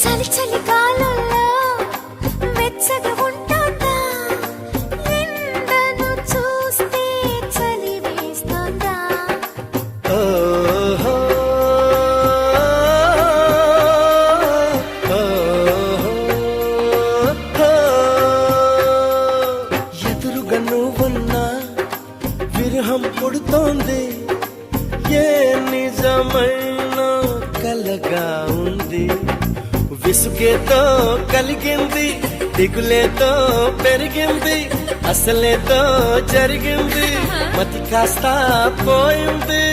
చలి చలి కాలంలో వెచ్చగా ఉంటుందా, ఎండను చూస్తే చలి వేస్తుందా. ఎదురుగా నువ్వున్నా విరహం పుడుతోంది, ఏ నిజమైన కలగా ఉంది. విసుగేతో కలిగింది, దిగులేతో పెరిగింది, అసలేతో జరిగింది, మతి కాస్త పోయింది.